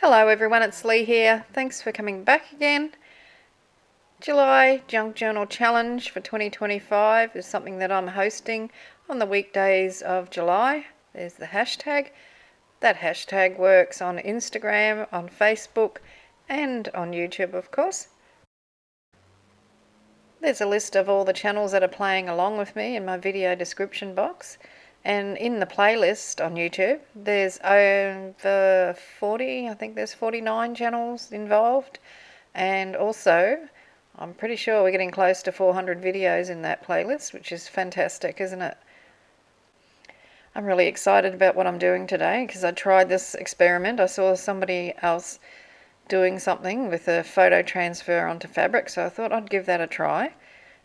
Hello everyone, it's Leigh here. Thanks for coming back again. July Junk Journal Challenge for 2025 is something that I'm hosting on the weekdays of July. There's the hashtag. That hashtag works on Instagram, on Facebook, and on YouTube, of course. There's a list of all the channels that are playing along with me in my video description box. And in the playlist on YouTube, there's over 40, I think there's 49 channels involved. And also, I'm pretty sure we're getting close to 400 videos in that playlist, which is fantastic, isn't it? I'm really excited about what I'm doing today because I tried this experiment. I saw somebody else doing something with a photo transfer onto fabric, so I thought I'd give that a try.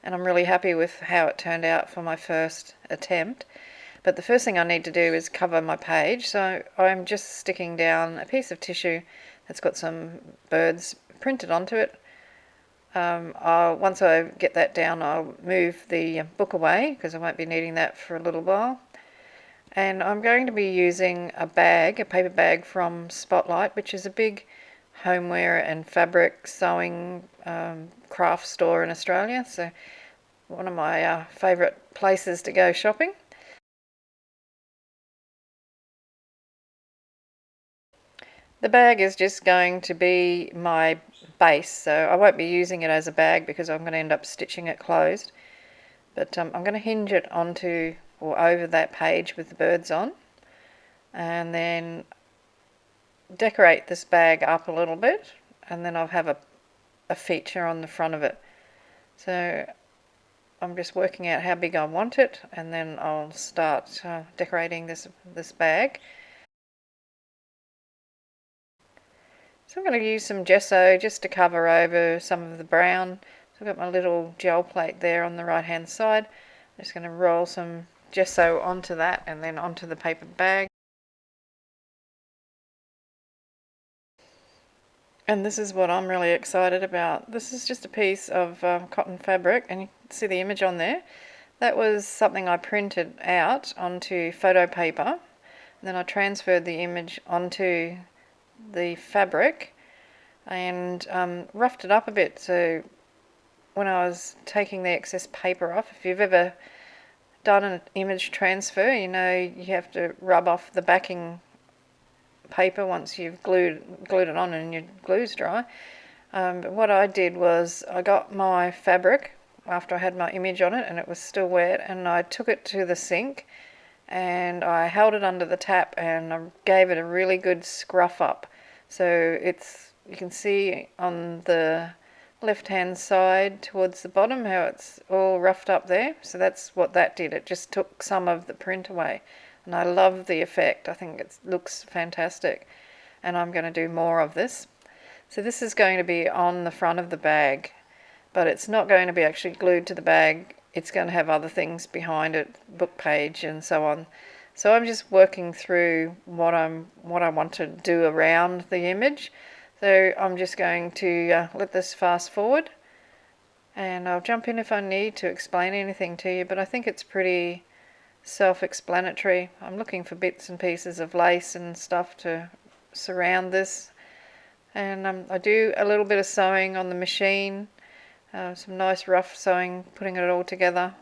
And I'm really happy with how it turned out for my first attempt. But the first thing I need to do is cover my page, so I'm just sticking down a piece of tissue that's got some birds printed onto it. Once I get that down, I'll move the book away because I won't be needing that for a little while. And I'm going to be using a paper bag from Spotlight, which is a big homeware and fabric sewing craft store in Australia. So one of my favourite places to go shopping. The bag is just going to be my base, so I won't be using it as a bag because I'm going to end up stitching it closed. But I'm going to hinge it onto or over that page with the birds on, and then decorate this bag up a little bit, and then I'll have a feature on the front of it. So I'm just working out how big I want it, and then I'll start decorating this bag. So I'm going to use some gesso just to cover over some of the brown. So I've got my little gel plate there on the right hand side. I'm just going to roll some gesso onto that and then onto the paper bag. And this is what I'm really excited about. This is just a piece of cotton fabric, and you can see the image on there. That was something I printed out onto photo paper, and then I transferred the image onto the fabric and roughed it up a bit. So when I was taking the excess paper off, if you've ever done an image transfer, you know you have to rub off the backing paper once you've glued it on and your glue's dry. But what I did was I got my fabric after I had my image on it and it was still wet, and I took it to the sink and I held it under the tap and I gave it a really good scruff up. So you can see on the left hand side towards the bottom how it's all roughed up there. So that's what that did. It just took some of the print away, and I love the effect. I think it looks fantastic, and I'm going to do more of this. So this is going to be on the front of the bag, but it's not going to be actually glued to the bag. It's going to have other things behind it, book page and so on. So I'm just working through what I want to do around the image. So I'm just going to let this fast forward, and I'll jump in if I need to explain anything to you, but I think it's pretty self-explanatory. I'm looking for bits and pieces of lace and stuff to surround this, and I do a little bit of sewing on the machine, some nice rough sewing, putting it all together.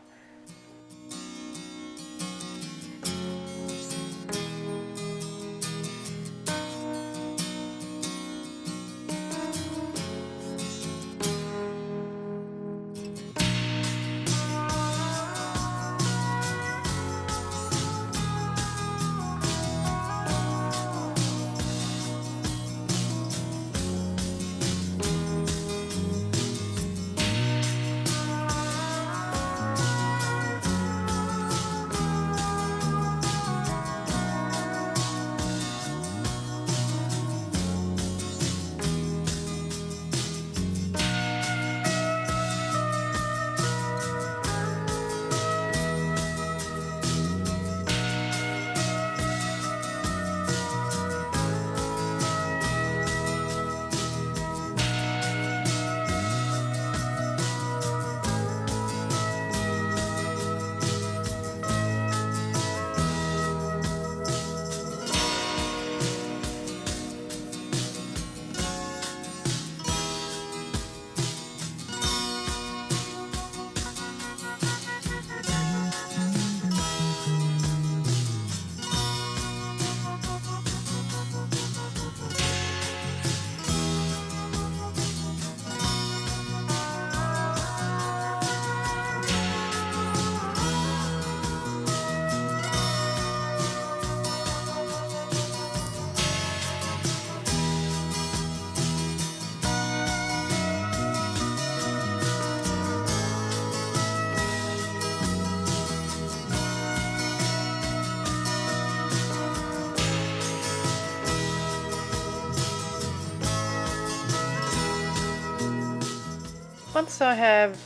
Once I have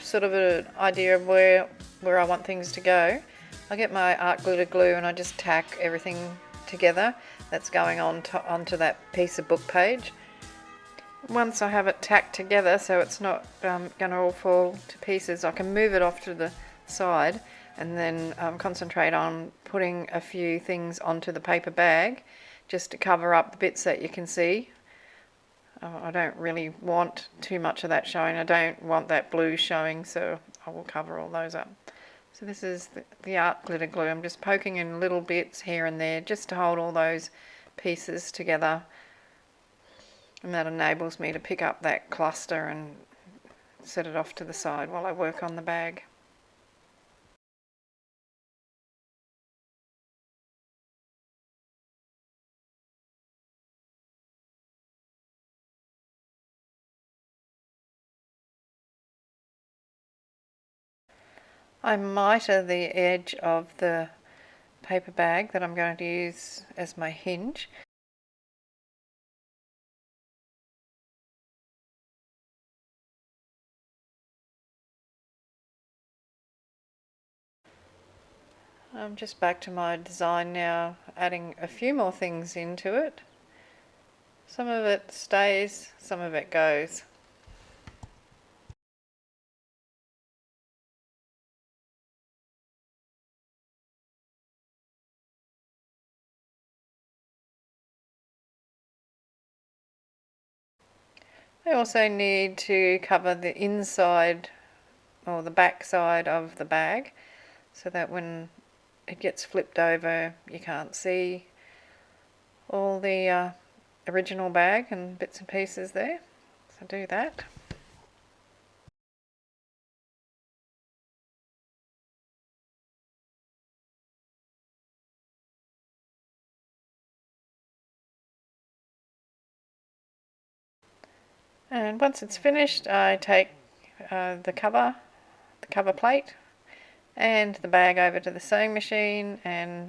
sort of an idea of where I want things to go, I get my art glitter glue and I just tack everything together that's going on onto that piece of book page. Once I have it tacked together so it's not going to all fall to pieces, I can move it off to the side and then concentrate on putting a few things onto the paper bag just to cover up the bits that you can see. I don't really want too much of that showing. I don't want that blue showing, so I will cover all those up. So this is the art glitter glue. I'm just poking in little bits here and there just to hold all those pieces together, and that enables me to pick up that cluster and set it off to the side while I work on the bag. I miter the edge of the paper bag that I'm going to use as my hinge. I'm just back to my design now, adding a few more things into it. Some of it stays, some of it goes. I also need to cover the inside or the back side of the bag so that when it gets flipped over you can't see all the original bag and bits and pieces there. So do that. And once it's finished, I take the cover plate and the bag over to the sewing machine and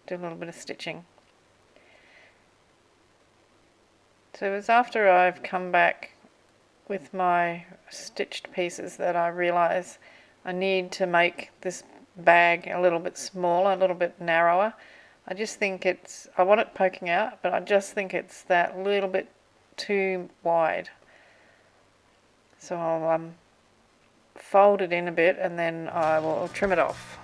do a little bit of stitching. So it was after I've come back with my stitched pieces that I realise I need to make this bag a little bit smaller, a little bit narrower. I just think I want it poking out, but I just think it's that little bit too wide. So I'll fold it in a bit and then I will trim it off.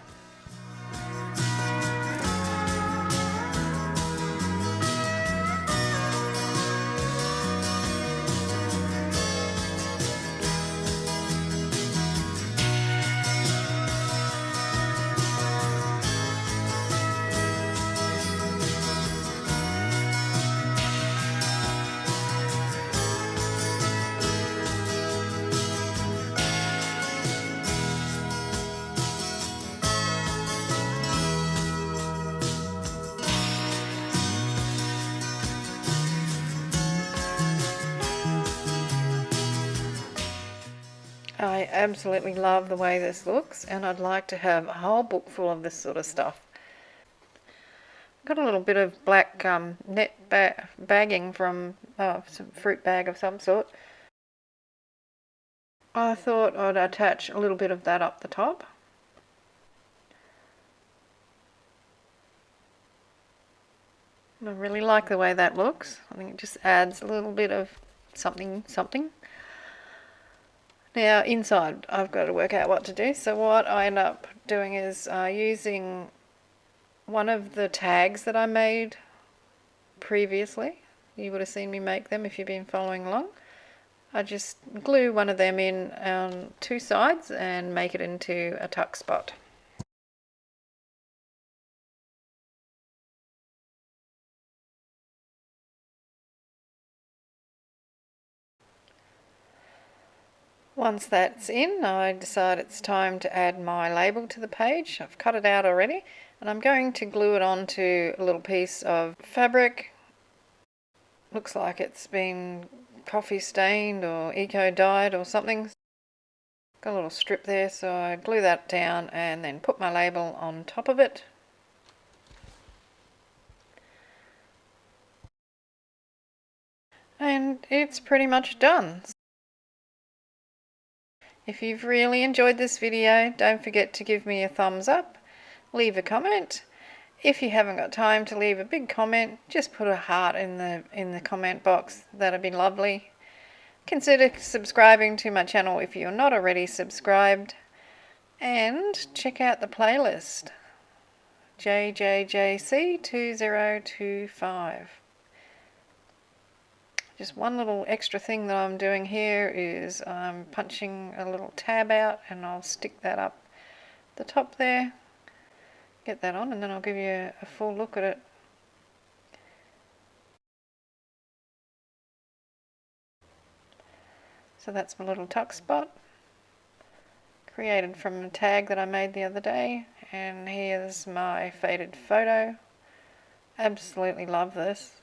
I absolutely love the way this looks, and I'd like to have a whole book full of this sort of stuff. Got a little bit of black net bagging from some fruit bag of some sort. I thought I'd attach a little bit of that up the top. I really like the way that looks. I think it just adds a little bit of something. Now inside I've got to work out what to do. So what I end up doing is using one of the tags that I made previously. You would have seen me make them if you've been following along. I just glue one of them in on two sides and make it into a tuck spot. Once that's in, I decide it's time to add my label to the page. I've cut it out already, and I'm going to glue it onto a little piece of fabric. Looks like it's been coffee stained or eco dyed or something. Got a little strip there, so I glue that down and then put my label on top of it. And it's pretty much done. If you've really enjoyed this video, don't forget to give me a thumbs up, leave a comment. If you haven't got time to leave a big comment, just put a heart in the comment box. That'd be lovely. Consider subscribing to my channel if you're not already subscribed. And check out the playlist, JJJC2025. Just one little extra thing that I'm doing here is I'm punching a little tab out, and I'll stick that up the top there. Get that on, and then I'll give you a full look at it. So that's my little tuck spot, created from a tag that I made the other day. And here's my faded photo. Absolutely love this.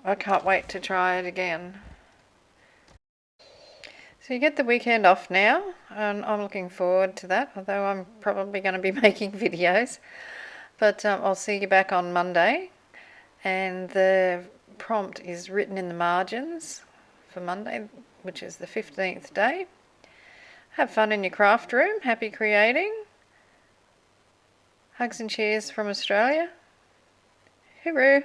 I can't wait to try it again. So you get the weekend off now, and I'm looking forward to that, although I'm probably going to be making videos. But I'll see you back on Monday, and the prompt is written in the margins for Monday, which is the 15th day. Have fun in your craft room. Happy creating. Hugs and cheers from Australia. Hooroo.